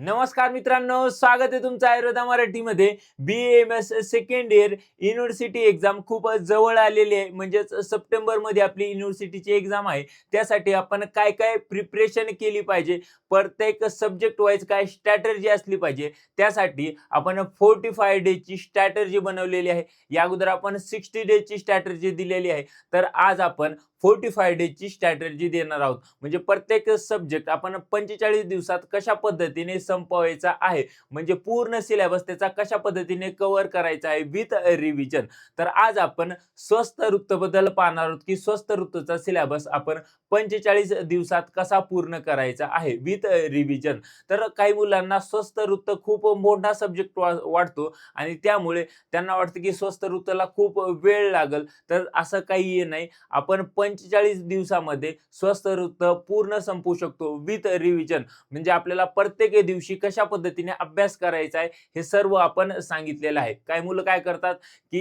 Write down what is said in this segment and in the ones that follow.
नमस्कार मित्रांनो, स्वागत आहे तुमचं आयुर्वेदा मराठीमध्ये. BAMS second year university exam खूप जवळ आलेली आहे. म्हणजेच सप्टेंबरमध्ये आपली युनिव्हर्सिटीची एक्झाम आहे. त्यासाठी आपण काय काय प्रिपरेशन केली पाहिजे, प्रत्येक सब्जेक्ट वाईज काय स्ट्रॅटर्जी असली पाहिजे, त्यासाठी आपण 45 डेजची स्ट्रॅटर्जी बनवलेली आहे. या अगोदर आपण 60 डेजची स्ट्रॅटर्जी दिलेली आहे. तर आज आपण 45 डेजची स्ट्रॅटर्जी देणार आहोत. म्हणजे प्रत्येक सब्जेक्ट आपण 45 दिवसात कशा पद्धतीने संपवायचा आहे, म्हणजे पूर्ण सिलेबस त्याचा कशा पद्धतीने कव्हर करायचा आहे विथ रिव्हिजन. तर आज आपण स्वस्त ऋतूबद्दल पाहणार आहोत की स्वस्त ऋतूचा सिलेबस आपण 45 दिवसात कसा पूर्ण करायचा आहे विथ रिव्हिजन. तर काही मुलांना स्वस्त ऋतू खूप मोठा सब्जेक्ट वाटतो आणि त्यामुळे त्यांना वाटतं की स्वस्त ऋतूला खूप वेळ लागेल. तर असं काही नाही, आपण 45 दिवसामध्ये स्वस्त ऋतू पूर्ण संपवू शकतो विथ रिव्हिजन. म्हणजे आपल्याला प्रत्येक दिवशी कशा पद्धतीने अभ्यास करायचा आहे हे सर्व आपण सांगितलेलं आहे. काही मुलं काय करतात की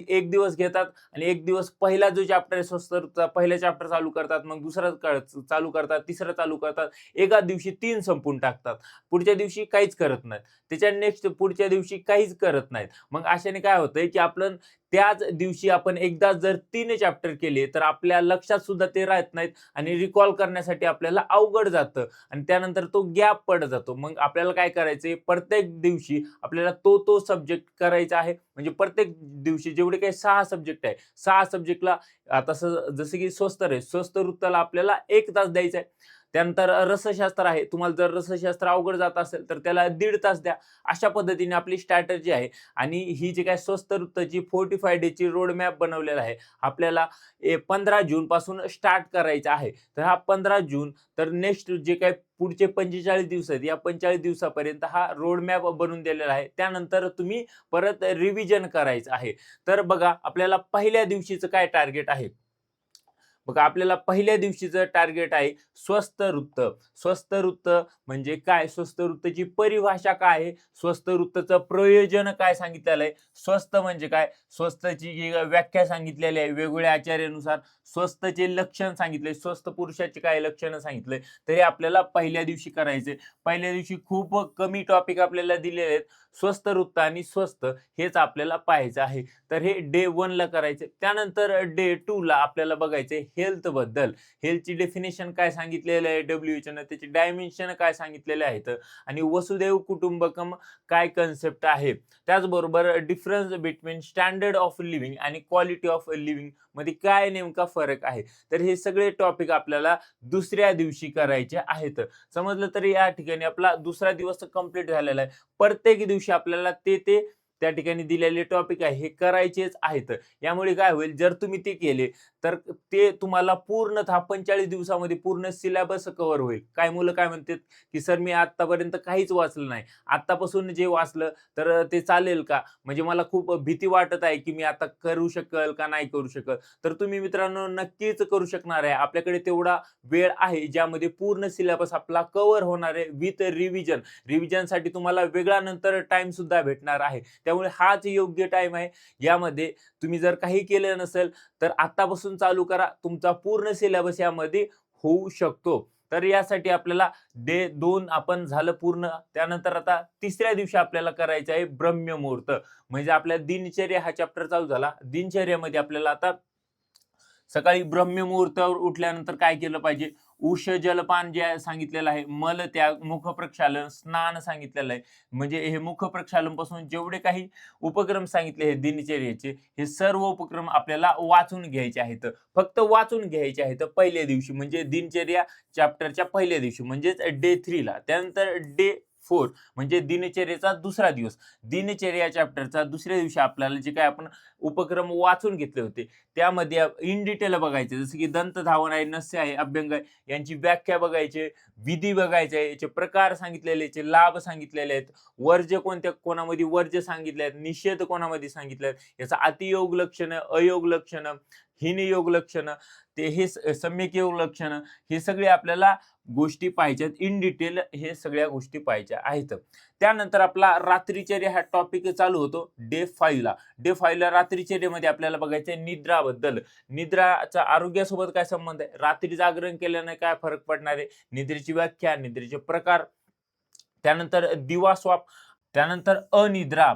एक दिवस घेतात आणि एक दिवस पहिला जो चॅप्टर आहे स्वस्त ऋतूचा पहिला चॅप्टर चालू करतात, मग दुसरा चालू करतात, तिसरा चालू करतात, एका दिवशी 3 संपवून टाकतात, पुढच्या दिवशी काहीच करत नाहीत, त्याच्या नेक्स्ट पुढच्या दिवशी काहीच करत नाहीत. मग अशाने काय होतंय की आपण त्याच दिवशी आपण एकदा जर 3 चॅप्टर केले तर आपल्या लक्षात सुद्धा ते राहत नाहीत आणि रिकॉल करण्यासाठी आपल्याला अवघड जातं आणि त्यानंतर तो गॅप पडत जातो. मग आपल्याला काय करायचंय, प्रत्येक दिवशी आपल्याला तो सब्जेक्ट करायचा आहे. म्हणजे प्रत्येक दिवशी जेवढे काही 6 सब्जेक्ट आहे, 6 सब्जेक्टला आता जसं की स्वस्त ऋतूला आपल्याला 1 तास द्यायचा आहे. त्यानंतर रसशास्त्र आहे, तुम्हाला जर रसशास्त्र अवघड जात असेल तर त्याला 1.5 तास द्या. अशा पद्धतीने आपली स्ट्रॅटर्जी आहे. आणि ही जी काय स्वस्त ऋतूची 45 डेजची रोड मॅप बनवलेला आहे, आपल्याला 15 जून पासून स्टार्ट करायचा आहे. तर हा 15 जून तर नेक्स्ट जे काही पुढचे 45 दिवस आहेत, या 45 दिवसापर्यंत हा रोड मॅप बनवून दिलेला आहे. त्यानंतर तुम्ही परत रिव्हिजन करायचं आहे. तर बघा, आपल्याला पहिल्या दिवशीचं काय टार्गेट आहे. बघा, आपल्याला पहिल्या दिवशीचं टार्गेट आहे स्वस्त ऋतू. स्वस्त ऋतू म्हणजे काय, स्वस्त ऋतूची परिभाषा काय आहे, स्वस्त ऋतूचं प्रयोजन काय सांगितलेलं आहे, स्वस्त म्हणजे काय, स्वस्तची जी व्याख्या सांगितलेली आहे वेगवेगळ्या आचार्यानुसार, स्वस्तचे लक्षण सांगितले, स्वस्थ पुरुषाचे काय लक्षण सांगितले. तर हे आपल्याला पहिल्या दिवशी करायचे. पहिल्या दिवशी खूप कमी टॉपिक आपल्याला दिलेले आहेत. स्वस्त ऋतू आणि स्वस्त हेच आपल्याला पाहायचं आहे. तर हे डे 1 ला करायचे. त्यानंतर डे 2 ला आपल्याला बघायचे हेल्थ बद्दल. हेल्थची डेफिनेशन काय सांगितलेलं आहे WHO ने, त्याचे डायमेन्शन काय सांगितलेले आहेत आणि वसुदैव कुटुंबकम काय कन्सेप्ट आहे. त्याचबरोबर difference between standard of living आणि क्वालिटी ऑफ लिव्हिंग मध्ये काय नेमका फरक आहे. तर हे सगळे टॉपिक आपल्याला दुसऱ्या दिवशी करायचे आहेत. समजलं तर या ठिकाणी आपला दुसरा दिवस कंप्लीट झालेला आहे. प्रत्येक दिवशी आपल्याला ते त्या ठिकाणी दिलेले टॉपिक आहे हे करायचेच आहेत. यामुळे काय होईल, जर तुम्ही ते केले तर ते तुम्हाला पूर्णतः 45 दिवसामध्ये पूर्ण सिलेबस कव्हर होईल. काही मुलं काय म्हणतात की सर मी आतापर्यंत काहीच वाचलं नाही, आतापासून जे वाचलं तर ते चालेल का, म्हणजे मला खूप भीती वाटत आहे की मी आता करू शकल का नाही करू शकल. तर तुम्ही मित्रांनो नक्कीच करू शकणार आहे. आपल्याकडे तेवढा वेळ आहे ज्यामध्ये पूर्ण सिलेबस आपला कव्हर होणार आहे विथ रिव्हिजन. रिव्हिजनसाठी तुम्हाला वेगळा नंतर टाइम सुद्धा भेटणार आहे. त्यामुळे हाच योग्य टाइम आहे. यामध्ये तुम्ही जर काही केलं नसेल तर आतापासून चालू करा, तुमचा पूर्ण सिलेबस यामध्ये होऊ शकतो. तर यासाठी आपल्याला डे 2 आपण झालं पूर्ण. त्यानंतर आता तिसऱ्या दिवशी आपल्याला करायचं आहे ब्रह्ममुहूर्त. म्हणजे आपल्या दिनचर्या हा चॅप्टर चालू झाला. दिनचर्येमध्ये आपल्याला आता सकाळी ब्रह्ममुहूर्तावर उठल्यानंतर काय केलं पाहिजे, उष जलपान जे सांगितलेलं आहे, मलत्याग, मुख प्रक्षालन, स्नान सांगितलेलं आहे. म्हणजे हे मुख प्रक्षालन पासून जेवढे काही उपक्रम सांगितले हे दिनचर्येचे, हे सर्व उपक्रम आपल्याला वाचून घ्यायचे आहेत. फक्त वाचून घ्यायचे आहेत पहिल्या दिवशी, म्हणजे दिनचर्या चॅप्टरच्या पहिल्या दिवशी म्हणजेच डे 3 ला. त्यानंतर डे 4 म्हणजे दिनचर्येचा दुसरा दिवस. दिनचर्या चॅप्टरचा दुसऱ्या दिवशी आपल्याला जे काही आपण उपक्रम वाचून घेतले होते त्यामध्ये इन डिटेल बघायचे, जसं की दंतधावन आहे, नस्य आहे, अभ्यंग आहे, यांची व्याख्या बघायची, विधी बघायचे, याचे प्रकार सांगितलेले, याचे लाभ सांगितलेले आहेत, वर्ज्य कोणत्या कोणामध्ये वर्ज्य सांगितले आहेत, निषेध कोणामध्ये सांगितले आहेत, याचा अतियोग लक्षण, अयोग लक्षण, हीन योग लक्षण, ते हे सम्यक योग लक्षण, हे सगळे आपल्याला गोष्टी पाहिजेत इन डिटेल. हे सगळ्या गोष्टी पाहिजे आहेत. त्यानंतर आपला रात्रीचर्या हा टॉपिक चालू होतो डे 5 ला. डे 5 ला रात्रीचर्येमध्ये आपल्याला बघायचं आहे निद्राबद्दल. निद्राचा आरोग्यासोबत काय संबंध आहे, रात्री जागरण केल्याने काय फरक पडणार आहे, निद्रेची व्याख्या, निद्रेचे प्रकार, त्यानंतर दिवा स्वाप, त्यानंतर अनिद्रा,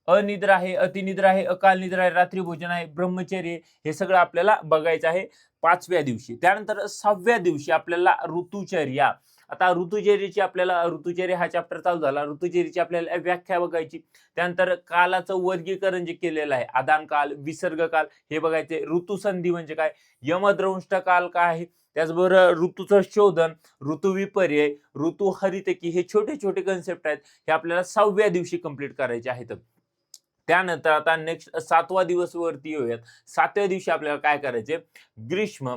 अनिद्रा आहे, अतिनिद्रा आहे, अकाल निद्रा आहे, रात्री भोजन आहे, ब्रह्मचर्य, हे सगळं आपल्याला बघायचं आहे 5व्या दिवशी. त्यानंतर 6व्या दिवशी आपल्याला ऋतुचर्या. आता ऋतुचर्येची आपल्याला, ऋतुचर्या हा चॅप्टर चालू झाला, ऋतुचर्येची आपल्याला व्याख्या बघायची. त्यानंतर कालाचं वर्गीकरण जे केलेलं आहे, आदान काल, विसर्ग काल, हे बघायचे. ऋतुसंधी म्हणजे काय, यमद्रंष्ट काल काय आहे, त्याचबरोबर ऋतूचं शोधन, ऋतुविपर्य, ऋतू हरितकी, हे छोटे छोटे कन्सेप्ट आहेत, हे आपल्याला 6व्या दिवशी कंप्लीट करायचे आहेत. त्यानंतर आता नेक्स्ट 7वा दिवस वरती येऊयात. 7व्या दिवशी आपल्याला काय करायचे, ग्रीष्म,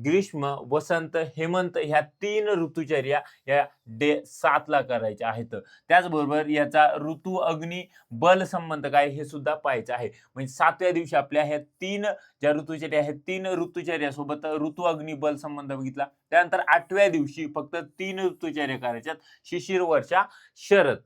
ग्रीष्म, वसंत, हेमंत, ह्या 3 ऋतुचर्या या डे 7 ला करायच्या आहेत. त्याचबरोबर याचा ऋतू अग्नी बल संबंध काय हे सुद्धा पाहायचं आहे. म्हणजे 7व्या दिवशी आपल्या ह्या 3 ज्या ऋतुचर्या आहेत, 3 ऋतुचर्या सोबत ऋतू अग्नी बल संबंध बघितला. त्यानंतर 8व्या दिवशी फक्त 3 ऋतुचर्या करायच्यात, शिशिर, वर्षा, शरद.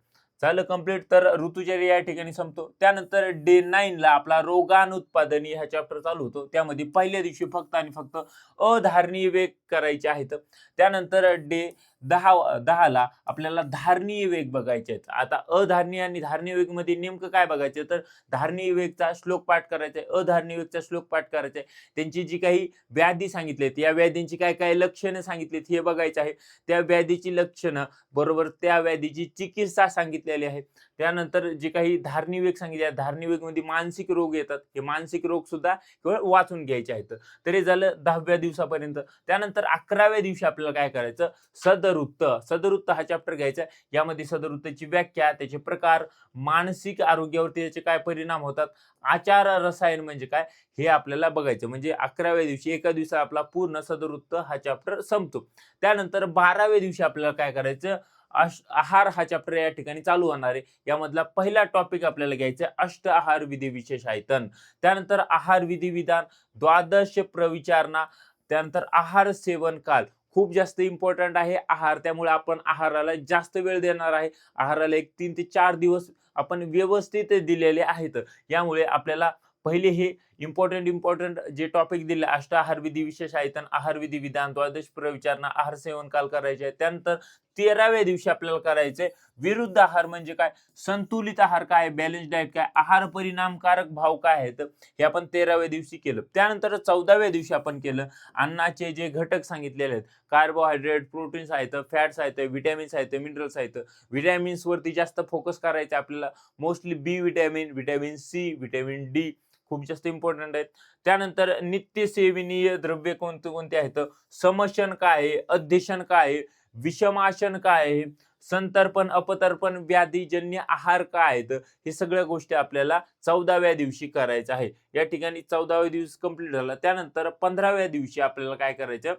झालं कंप्लीट. तर ऋतुचर्या या ठिकाणी संपतो. त्यानंतर डे 9 ला आपला रोगानुत्पादनी हा चॅप्टर चालू होतो. त्यामध्ये पहिल्या दिवशी फक्त आणि फक्त अधारणीय वेग करायचे आहेत. त्यानंतर डे 10 ला आपल्याला धारणीय वेग बघायचे आहेत. आता अधारणीय आणि धारणीय वेग मध्ये नेमकं काय बघायचं, तर धारणीय वेगचा श्लोक पाठ करायचा आहे, अधारणीय वेगचा श्लोक पाठ करायचा आहे. त्यांची जी काही व्याधी सांगितलीत, या व्याधींची काय काय लक्षणं सांगितलीत हे बघायचं आहे. त्या व्याधीची लक्षणं बरोबर त्या व्याधीची चिकित्सा सांगितलेली आहे. त्यानंतर जे काही धारणीय वेग सांगितले, धारणीय वेग मध्ये मानसिक रोग येतात, हे मानसिक रोग सुद्धा केवळ वाचून घ्यायचे आहेत. तर हे झालं 10व्या दिवसापर्यंत. त्यानंतर 11व्या दिवशी आपल्याला काय करायचं, सदवृत्त, सदवृत्त हा चॅप्टर घ्यायचा. यामध्ये सदवृत्ताची व्याख्या, त्याचे प्रकार, मानसिक आरोग्यावरती त्याचे काय परिणाम होतात, आचार रसायन म्हणजे काय, हे आपल्याला बघायचं. म्हणजे 11व्या दिवशी एका दिवसात आपला पूर्ण सदवृत्त हा चॅप्टर संपतो. त्यानंतर 12व्या दिवशी आपल्याला काय करायचं, आहार हा चॅप्टर या ठिकाणी चालू होणार आहे. यामधला पहिला टॉपिक आपल्याला घ्यायचा अष्ट आहार विधी विशेष आयतन. त्यानंतर आहार विधी विधान, द्वादश प्रविचारणा, त्यानंतर आहार सेवन काल. खूप जास्त इम्पॉर्टंट आहे आहार, त्यामुळे आपण आहाराला जास्त वेळ देणार आहे. आहाराला एक 3 ते 4 दिवस आपण व्यवस्थित दिलेले आहेत. यामुळे आपल्याला पहिले हे इम्पॉर्टंट जे टॉपिक दिले, अष्ट आहार विधी विशेष आयतन, आहार विधी विधान, द्वादश प्रविचारणा, आहार सेवन काल करायचे आहे. त्यानंतर 13व्या दिवशी आपल्याला करायचंय विरुद्ध आहार म्हणजे काय, संतुलित आहार काय, बॅलन्स डाएट काय, आहार परिणामकारक भाव काय आहेत, हे आपण 13व्या दिवशी केलं. त्यानंतर 14व्या दिवशी आपण केलं अन्नाचे जे घटक सांगितलेले आहेत, कार्बोहायड्रेट, प्रोटीन्स आहेत, फॅट्स आहेत, विटॅमिन्स आहेत, मिनरल्स आहेत. विटॅमिन्स वरती जास्त फोकस करायचा आपल्याला, mostly B vitamin, vitamin C, vitamin D खूप जास्त इम्पॉर्टंट आहेत. त्यानंतर नित्य सेवनीय द्रव्य कोणते कोणते आहेत, समशन काय आहे, अध्यशन काय आहे, विषमाशन काय आहे, संतर्पण अपतर्पण व्याधीजन्य आहार काय आहेत, हे सगळ्या गोष्टी आपल्याला 14व्या दिवशी करायचं आहे. या ठिकाणी 14वा दिवस कंप्लीट झाला. त्यानंतर 15व्या दिवशी आपल्याला काय करायचं,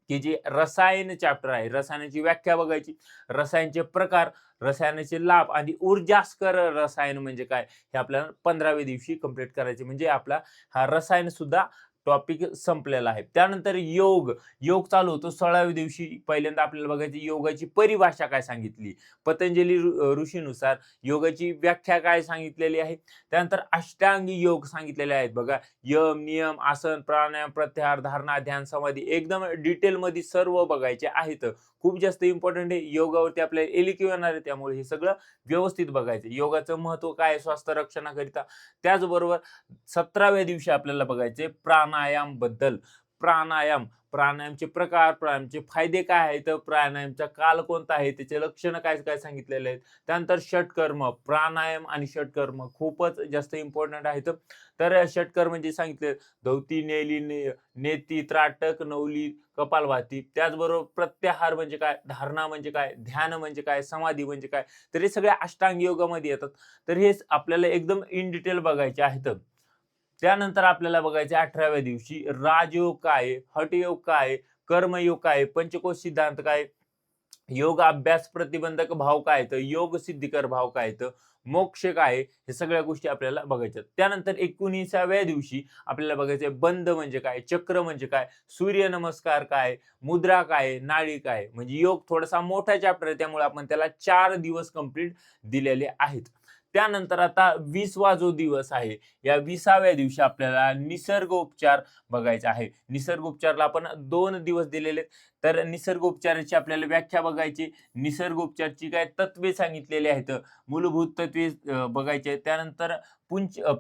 की जे रसायन चॅप्टर आहे, रसायनाची व्याख्या बघायची, रसायनचे प्रकार, रसायनाचे लाभ आणि ऊर्जास्कर रसायन म्हणजे काय, हे आपल्याला 15व्या दिवशी कंप्लीट करायचे. म्हणजे आपला हा रसायन सुद्धा टॉपिक संपलेला आहे. त्यानंतर योग, योग चालू होतो 16व्या दिवशी. पहिल्यांदा आपल्याला बघायची योगाची परिभाषा काय सांगितली, पतंजली ऋषीनुसार योगाची व्याख्या काय सांगितलेली आहे. त्यानंतर अष्टांगी योग सांगितलेले आहेत बघा, यम, नियम, आसन, प्राणायाम, प्रत्याहार, धारणा, ध्यान, समाधी, एकदम डिटेल मध्ये सर्व बघायचे आहेत. खूप जास्त इम्पॉर्टंट आहे. योगावरती आपल्याला एलक्यू येणार आहे, त्यामुळे हे सगळं व्यवस्थित बघायचं. योगाचं महत्व काय, स्वास्थ्य रक्षणाकरिता. त्याचबरोबर 17व्या दिवशी आपल्याला बघायचे प्राणायाम बद्दल. प्राणायाम, प्राणायामचे प्रकार, प्राणायामचे फायदे काय आहेत, प्राणायामचा काल कोणता आहे, त्याचे लक्षण काय काय सांगितलेले आहेत. त्यानंतर षटकर्म, प्राणायाम आणि षटकर्म खूपच जास्त इम्पॉर्टंट आहेत. तर षटकर्म जे सांगितले, धौती, नेली, नेती, त्राटक, नवली, कपालभाती. त्याचबरोबर प्रत्याहार म्हणजे काय, धारणा म्हणजे काय, ध्यान म्हणजे काय, समाधी म्हणजे काय, तर हे सगळे अष्टांग योगामध्ये येतात. तर हे आपल्याला एकदम इन डिटेल बघायचे आहेत. त्यानंतर आपल्याला बघायचे 18व्या दिवशी राजयोग काय, हठयोग काय, कर्मयोग काय, पंचकोश सिद्धांत काय, योग अभ्यास प्रतिबंधक भाव काय, तर योग सिद्धिकर भाव काय, तर मोक्ष काय, हे सगळ्या गोष्टी आपल्याला बघायच्या. त्यानंतर 19व्या दिवशी आपल्याला बघायचंय बंद म्हणजे काय, चक्र म्हणजे काय, सूर्य नमस्कार काय, मुद्रा काय, नाडी काय. म्हणजे योग थोडासा मोठा चॅप्टर आहे, त्यामुळे आपण त्याला 4 दिवस कंप्लीट दिलेले आहेत. त्यानंतर आता 20वा जो दिवस आहे, या 20व्या दिवशी आपल्याला निसर्गोपचार बघायचा आहे. निसर्गोपचारला आपण 2 दिवस दिलेले आहेत. तर निसर्गोपचाराची आपल्याला व्याख्या बघायची, निसर्गोपचारची काय तत्वे सांगितलेली आहेत, मूलभूत तत्वे बघायची आहेत. त्यानंतर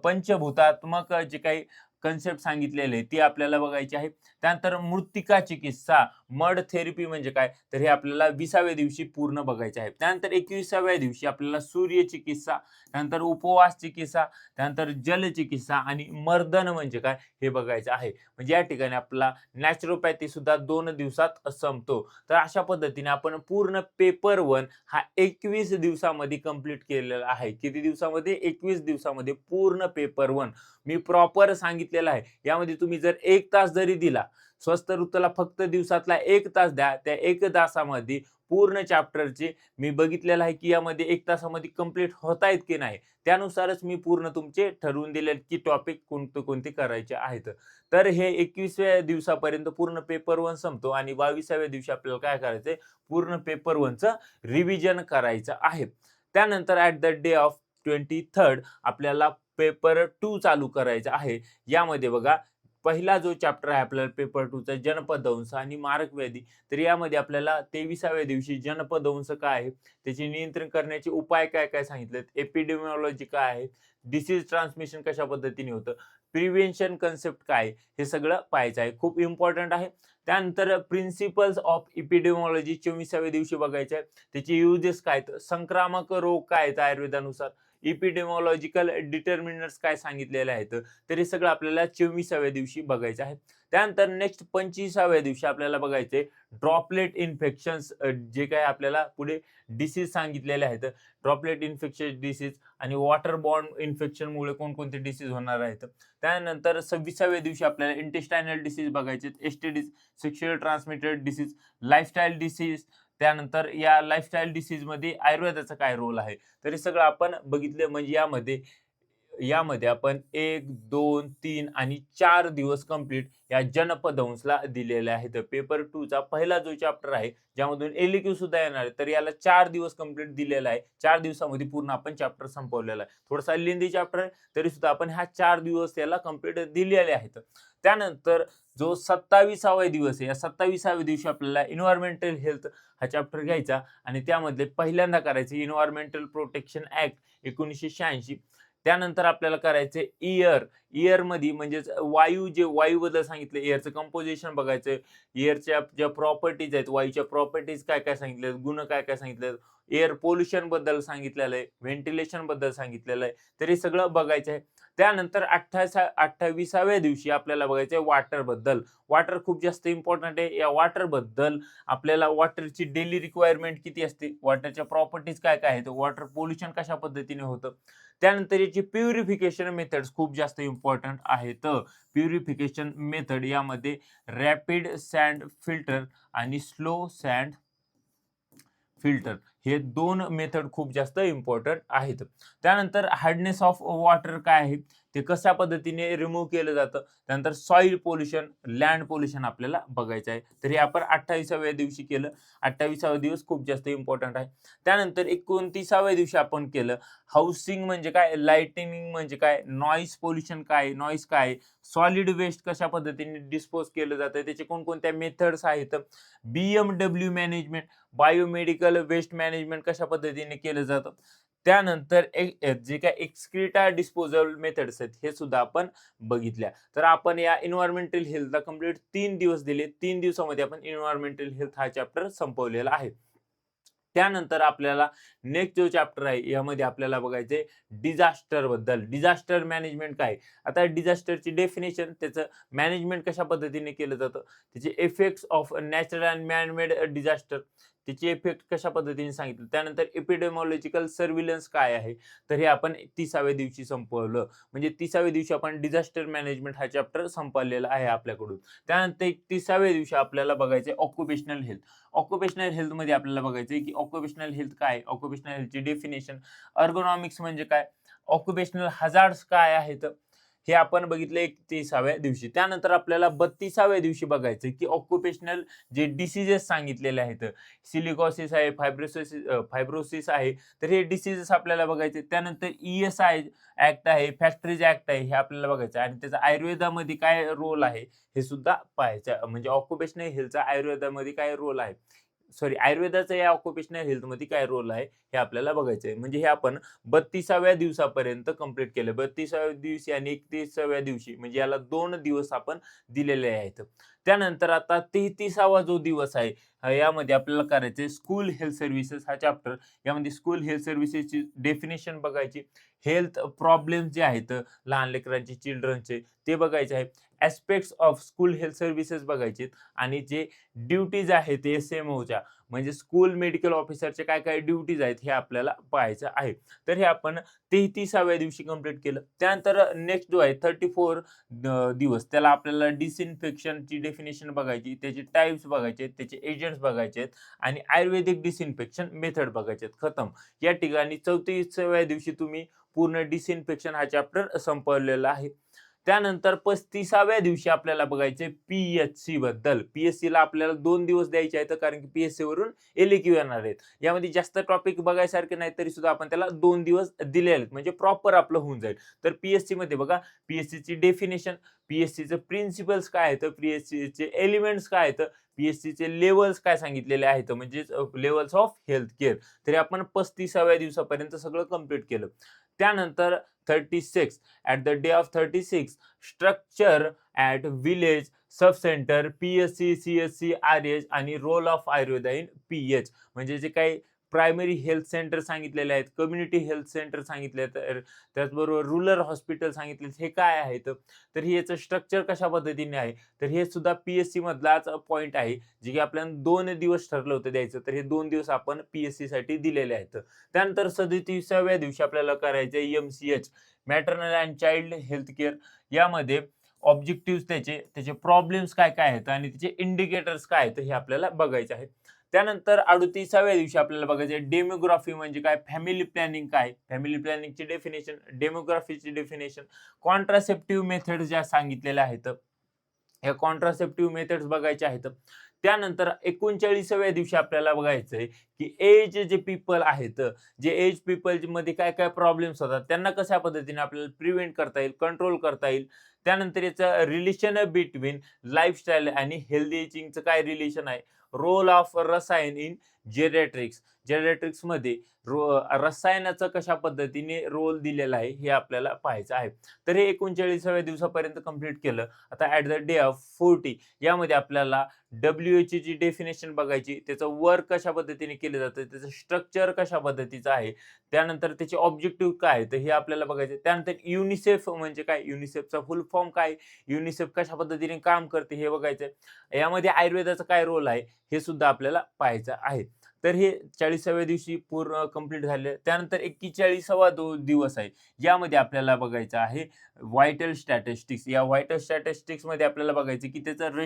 पंचभूतात्मक जे काही कन्सेप्ट सांगितलेले आहे, ती आपल्याला बघायची आहे. त्यानंतर मृत्तिका चिकित्सा, मड थेरपी म्हणजे काय, तर हे आपल्याला 20व्या दिवशी पूर्ण बघायचे आहे. त्यानंतर 21व्या दिवशी आपल्याला सूर्य चिकित्सा, त्यानंतर उपवास चिकित्सा, त्यानंतर जल चिकित्सा आणि मर्दन म्हणजे काय हे बघायचं आहे. म्हणजे या ठिकाणी आपला नॅचरोपॅथी सुद्धा 2 दिवसात संपतो. तर अशा पद्धतीने आपण पूर्ण पेपर 1 हा 21 दिवसामध्ये कंप्लीट केलेला आहे. किती दिवसामध्ये? 21 दिवसामध्ये पूर्ण पेपर 1 मी प्रॉपर सांगितलेलं आहे. यामध्ये तुम्ही जर 1 तास जरी दिला, स्वस्त ऋतूला फक्त दिवसातला 1 तास द्या. त्या 1 तासामध्ये पूर्ण चॅप्टरचे मी बघितलेलं आहे, की यामध्ये 1 तासामध्ये कंप्लीट होतायत की नाही. त्यानुसारच मी पूर्ण तुमचे ठरवून दिले की टॉपिक कोणते करायचे आहेत. तर हे 21व्या दिवसापर्यंत पूर्ण पेपर 1 संपतो आणि 22व्या दिवशी आपल्याला काय करायचंय? पूर्ण पेपर 1चं रिव्हिजन करायचं आहे. त्यानंतर at the day of 23rd आपल्याला पेपर 2 चालू करायचा आहे. यामध्ये बघा, पहिला जो चॅप्टर आहे आपल्याला पेपर 2चा जनपदंश आणि मारक व्याधी. तर यामध्ये आपल्याला 23व्या दिवशी जनपदंश काय आहे, त्याचे नियंत्रण करण्याचे उपाय काय-काय सांगितलेत, एपिडेमिओलॉजी काय आहे, डिसीज ट्रान्समिशन कशा पद्धतीने होतं, प्रिव्हेन्शन कन्सेप्ट काय आहे, हे सगळं पाहायचं आहे. खूप इम्पॉर्टंट आहे. त्यानंतर प्रिन्सिपल्स ऑफ एपिडेमिओलॉजी 24व्या दिवशी बघायचं आहे. त्याचे युजेस काय आहेत, संक्रामक रोग काय आहेत आयुर्वेदानुसार, एपिडेमिओलॉजिकल डिटर्मिनर्स काय सांगितलेले आहेत. तर हे सगळं आपल्याला 24व्या दिवशी बघायचं आहे. त्यानंतर नेक्स्ट 25व्या दिवशी आपल्याला बघायचे ड्रॉपलेट इन्फेक्शन्स, जे काही आपल्याला पुढे डिसीज सांगितलेले आहेत. ड्रॉपलेट इन्फेक्शन डिसीज आणि वॉटर बॉर्न इन्फेक्शनमुळे कोणकोणते डिसीज होणार आहेत. त्यानंतर 26व्या दिवशी आपल्याला इंटेस्टायनल डिसीज बघायचे, STDs, sexual transmitted disease, lifestyle disease. त्यानंतर या लाईफस्टाईल डिसीजमध्ये आयुर्वेदाचा काय रोल आहे. तर हे सगळं आपण बघितलं. म्हणजे यामध्ये यामध्ये आपण 1, 2, 3 आणि 4 दिवस कंप्लीट या जनपदंशला दिलेले आहेत. पेपर 2 चा पहिला जो चॅप्टर आहे, ज्यामधून एलक्यू सुद्धा येणार आहे, तर याला 4 दिवस कंप्लीट दिलेला आहे. 4 दिवसामध्ये पूर्ण आपण चॅप्टर संपवलेला आहे. थोडासा लेंदी चॅप्टर आहे, तरी सुद्धा आपण ह्या 4 दिवस याला कंप्लीट दिलेले आहेत. त्यानंतर जो 27वा दिवस आहे, या 27व्या दिवशी आपल्याला एन्व्हायरमेंटल हेल्थ हा चॅप्टर घ्यायचा आणि त्यामध्ये पहिल्यांदा करायचे एन्व्हायरमेंटल प्रोटेक्शन ॲक्ट 1986. त्यानंतर आपल्याला करायचे इयरमध्ये म्हणजेच वायूबद्दल सांगितलं, एअरचं कंपोजिशन बघायचं, एअरच्या ज्या प्रॉपर्टीज आहेत, वायूच्या प्रॉपर्टीज काय-काय सांगितलेत, गुण काय-काय सांगितलेत, एअर पोल्युशन बद्दल सांगितलेलं आहे, व्हेंटिलेशन बद्दल सांगितलेलं आहे. तर हे सगळं बघायचं आहे. त्यानंतर 28व्या दिवशी आपल्याला बघायचं आहे वॉटर बद्दल. वॉटर खूप जास्त इम्पॉर्टंट आहे. या वॉटर बद्दल आपल्याला वॉटरची डेली रिक्वायरमेंट किती असते, वॉटरच्या प्रॉपर्टीज काय-काय आहेत, वॉटर पोल्युशन कशा पद्धतीने होतं. त्यानंतर याची प्युरिफिकेशन मेथड्स खूप जास्त इम्पॉर्टंट आहेत. प्युरिफिकेशन मेथड यामध्ये रॅपिड सँड फिल्टर आणि स्लो सँड फिल्टर हे 2 मेथड खूप जास्त इम्पॉर्टंट आहेत. त्यानंतर हार्डनेस ऑफ वॉटर काय आहे, ते कशा पद्धतीने रिमूव्ह केलं जातं. त्यानंतर सॉइल पोल्युशन, लँड पोल्युशन आपल्याला बघायचं आहे. तर हे आपण 28व्या दिवशी केलं. 28वा दिवस खूप जास्त इम्पॉर्टंट आहे. त्यानंतर 29व्या दिवशी आपण केलं हाऊसिंग म्हणजे काय, लाइटनिंग म्हणजे काय, नॉईज पोल्युशन काय, नॉईज काय, सॉलिड वेस्ट कशा पद्धतीने डिस्पोज केलं जातं, त्याचे कोणकोणत्या मेथड्स आहेत, BMW management, biomedical waste management कशा पद्धतीने केलं जातं. त्यानंतर जे काही एक्सक्रीटा डिस्पोजल मेथड्स आहेत, हे सुद्धा आपण बघितल्या. तर आपण या एन्व्हायरमेंटल हेल्थला कंप्लीट 3 दिवस दिले. 3 दिवसामध्ये आपण एन्व्हायरमेंटल हेल्थ हा चॅप्टर संपवलेला आहे. त्यानंतर आपल्याला नेक्स्ट जो चॅप्टर आहे, यामध्ये आपल्याला बघायचंय डिझास्टर बद्दल. डिझास्टर मॅनेजमेंट काय? आता डिझास्टरची डेफिनेशन, त्याचं मॅनेजमेंट कशा पद्धतीने केलं जातं, त्याचे effects of natural and man made disaster, त्याचे इफेक्ट कशा पद्धतीने सांगितलं. त्यानंतर एपिडेमॉलॉजिकल सर्व्हिलन्स काय आहे, तर हे आपण 30व्या दिवशी संपवलं. म्हणजे 30व्या दिवशी आपण डिझास्टर मॅनेजमेंट हा चॅप्टर संपवलेला आहे आपल्याकडून. त्यानंतर 31व्या दिवशी आपल्याला बघायचे ऑक्युपेशनल हेल्थ. ऑक्युपेशनल हेल्थमध्ये आपल्याला बघायचं आहे की ऑक्युपेशनल हेल्थ काय, ऑक्युपेशनल हेल्थची डेफिनेशन, अर्गोनॉमिक्स म्हणजे काय, ऑक्युपेशनल हजार्ड्स काय आहेत, हे आपण बघितलं 31व्या दिवशी. त्यानंतर आपल्याला 32व्या दिवशी बघायचं की ऑक्युपेशनल जे डिसीजेस सांगितलेले आहेत. सिलिकॉसिस आहे, फायब्रोसिस आहे. तर हे डिसीजेस आपल्याला बघायचे. त्यानंतर ESI ॲक्ट आहे, फॅक्टरीज ॲक्ट आहे, हे आपल्याला बघायचं आहे आणि त्याचा आयुर्वेदामध्ये काय रोल आहे हे सुद्धा पाहायचं. म्हणजे ऑक्युपेशनल हेल्थचा आयुर्वेदामध्ये काय रोल आहे. सॉरी, आयुर्वेदाचा या ऑक्युपेशनल हेल्थमध्ये काय रोल आहे हे आपल्याला बघायचं आहे. म्हणजे हे आपण 32व्या दिवसापर्यंत कंप्लीट केलं. 32व्या दिवशी आणि 31व्या दिवशी म्हणजे याला 2 दिवस आपण दिलेले आहेत. त्यानंतर आता 33वा जो दिवस आहे यामध्ये आपल्याला करायचं स्कूल हेल्थ सर्व्हिसेस हा चॅप्टर. यामध्ये स्कूल हेल्थ सर्व्हिसेसची डेफिनेशन बघायची. हेल्थ प्रॉब्लेम जे आहेत लहान लेकरांचे, चिल्ड्रनचे ते बघायचे आहे. Aspects of school health services बघायचे आणि जे ड्युटीज आहेत SMOच्या म्हणजे स्कूल मेडिकल ऑफिसरचे काय काय ड्युटीज आहेत हे आपल्याला पाहायचं आहे. तर हे आपण 33व्या दिवशी कंप्लीट केलं. त्यानंतर नेक्स्ट जो आहे 34 दिवस त्याला आपल्याला डिसइन्फेक्शनची डेफिनेशन बघायची, त्याचे टाइप्स बघायचे, त्याचे एजंट्स बघायचे आहेत आणि आयुर्वेदिक डिसइन्फेक्शन मेथड बघायचे आहेत. खतम. या ठिकाणी 34व्या दिवशी तुम्ही पूर्ण डिसइन्फेक्शन हा चॅप्टर संपवलेला आहे. त्यानंतर 35व्या दिवशी आपल्याला बघायचे PHC बद्दल. PHCला आपल्याला 2 दिवस द्यायचे आहेत कारण की PHC वरून एलक्यू येणार आहेत. यामध्ये जास्त टॉपिक बघायसारखे नाही तरी सुद्धा आपण त्याला 2 दिवस दिलेले आहेत म्हणजे प्रॉपर आपलं होऊन जाईल. तर PHC मध्ये बघा PHCची डेफिनेशन, PHCचे प्रिन्सिपल्स काय आहेत, PHCचे एलिमेंट्स काय आहेत, PHCचे लेवल्स काय सांगितलेले आहेत म्हणजे लेवल्स ऑफ हेल्थ केअर. तरी आपण 35व्या दिवसापर्यंत सगळं कंप्लीट केलं. त्यानंतर 36 at the day of 36 structure at village sub centre PHC, CHC, RH आणि role of Ayurveda in PH म्हणजे जे काही प्रायमरी हेल्थ सेंटर सांगितलेले आहेत, कम्युनिटी हेल्थ सेंटर सांगितले आहेत, त्याचबरोबर रुरल हॉस्पिटल सांगितले, हे काय आहेत, तर हे याचं स्ट्रक्चर कशा पद्धतीने आहे, तर हे सुद्धा PHC मधलाच पॉईंट आहे जे की आपल्याला 2 दिवस ठरलं होतं द्यायचं. तर हे 2 दिवस आपण PHC साठी दिलेले आहेत. त्यानंतर 37व्या दिवशी आपल्याला करायचं MCH maternal and child health care. यामध्ये ऑब्जेक्टिव्ह त्याचे प्रॉब्लेम्स काय काय आहेत आणि त्याचे इंडिकेटर्स काय आहेत हे आपल्याला बघायचे आहे. त्यानंतर 38व्या दिवशी आपल्याला बघायचं डेमोग्राफी म्हणजे काय, फॅमिली प्लॅनिंग काय, फॅमिली प्लॅनिंगची डेफिनेशन, डेमोग्राफीची डेफिनेशन, कॉन्ट्रासेप्टिव्ह मेथड ज्या सांगितलेल्या आहेत ह्या कॉन्ट्रासेप्टिव्ह मेथड्स बघायच्या आहेत. त्यानंतर 39व्या दिवशी आपल्याला बघायचं आहे की एज जे पीपल आहेत, जे एज पीपल मध्ये काय काय प्रॉब्लेम्स होतात त्यांना कशा पद्धतीने आपल्याला प्रिव्हेंट करता येईल, कंट्रोल करता येईल. त्यानंतर याचं रिलेशन बिटवीन लाईफस्टाईल आणि हेल्दी एजिंगचं काय रिलेशन आहे, रोल ऑफ रसायन इन जेरेट्रिक्स, जेरेट्रिक्समध्ये रसायनाचा कशा पद्धतीने रोल दिलेला आहे हे आपल्याला पाहायचं आहे. तर हे 39व्या दिवसापर्यंत कंप्लीट केलं. आता ॲट द डे ऑफ 40 यामध्ये आपल्याला WHO ची डेफिनेशन बघायची, त्याचं वर्क कशा पद्धतीने केलं जातं, त्याचं स्ट्रक्चर कशा पद्धतीचं आहे, त्यानंतर त्याचे ऑब्जेक्टिव्ह काय आहे, तर हे आपल्याला बघायचं. त्यानंतर युनिसेफ म्हणजे काय, युनिसेफचा फुल फॉर्म काय, युनिसेफ कशा पद्धतीने काम करते हे बघायचं. यामध्ये आयुर्वेदाचा काय रोल आहे हे सुद्धा आपल्याला पाहायचं आहे. तर हे 40व्या दिवशी पूर्ण कंप्लीट झाले. त्यानंतर 41वा दिवस आहे. यामध्ये आपल्याला बघायचं आहे व्हायटल स्टॅटिस्टिक्स. या व्हायटल स्टॅटिस्टिक्स मध्ये आपल्याला बघायचं की त्याचं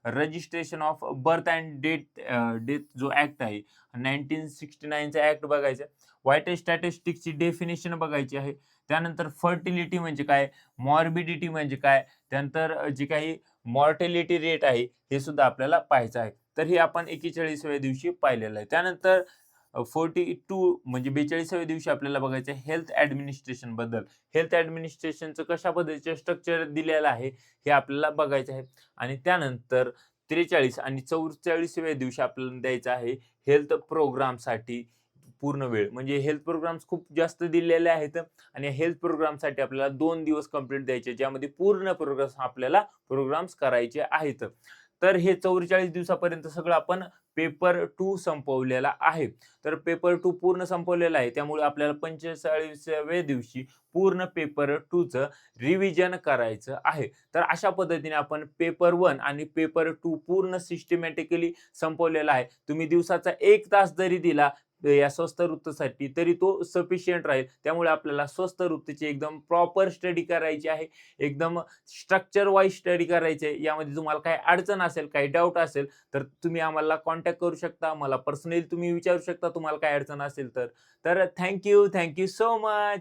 registration of birth and death जो ऍक्ट आहे 1969चा ऍक्ट बघायचा. व्हायटल स्टॅटिस्टिक्सची डेफिनेशन बघायची आहे. त्यानंतर फर्टिलिटी म्हणजे काय, मॉर्बिडिटी म्हणजे काय, त्यानंतर जे काही मॉर्टेलिटी रेट आहे हे सुद्धा आपल्याला पाहायचं आहे. तर हे आपण 41व्या दिवशी पाहिलेलं आहे. त्यानंतर 42 म्हणजे 42व्या दिवशी आपल्याला बघायचं हेल्थ ऍडमिनिस्ट्रेशन बद्दल. हेल्थ ऍडमिनिस्ट्रेशनचं कशा पद्धतीचे स्ट्रक्चर दिलेलं आहे हे आपल्याला बघायचं आहे. आणि त्यानंतर 43 आणि 44व्या दिवशी आपल्याला द्यायचं आहे हेल्थ प्रोग्रामसाठी पूर्ण वेळ. म्हणजे हेल्थ प्रोग्राम्स खूप जास्त दिलेले आहेत आणि हेल्थ प्रोग्रामसाठी आपल्याला 2 दिवस कंप्लीट द्यायचे ज्यामध्ये पूर्ण प्रोग्राम्स करायचे आहेत. तर हे 44 दिवसापर्यंत सगळं आपण पेपर 2 संपवलेला आहे. तर पेपर 2 पूर्ण संपवलेला आहे. त्यामुळे आपल्याला 45व्या दिवशी पूर्ण पेपर 2चं रिव्हिजन करायचं आहे. तर अशा पद्धतीने आपण पेपर 1 आणि पेपर 2 पूर्ण सिस्टमॅटिकली संपवलेला आहे. तुम्ही दिवसाचा 1 तास जरी दिला या स्वस्त वृत्तीसाठी तरी तो सफिशियंट राहील. त्यामुळे आपल्याला स्वस्त वृत्तीची एकदम प्रॉपर स्टडी करायची आहे. एकदम स्ट्रक्चर वाईज स्टडी करायची आहे. यामध्ये तुम्हाला काही अडचण असेल, काही डाऊट असेल तर तुम्ही आम्हाला कॉन्टॅक्ट करू शकता. मला पर्सनली तुम्ही विचारू शकता तुम्हाला काही अडचण असेल तर. Thank you so much.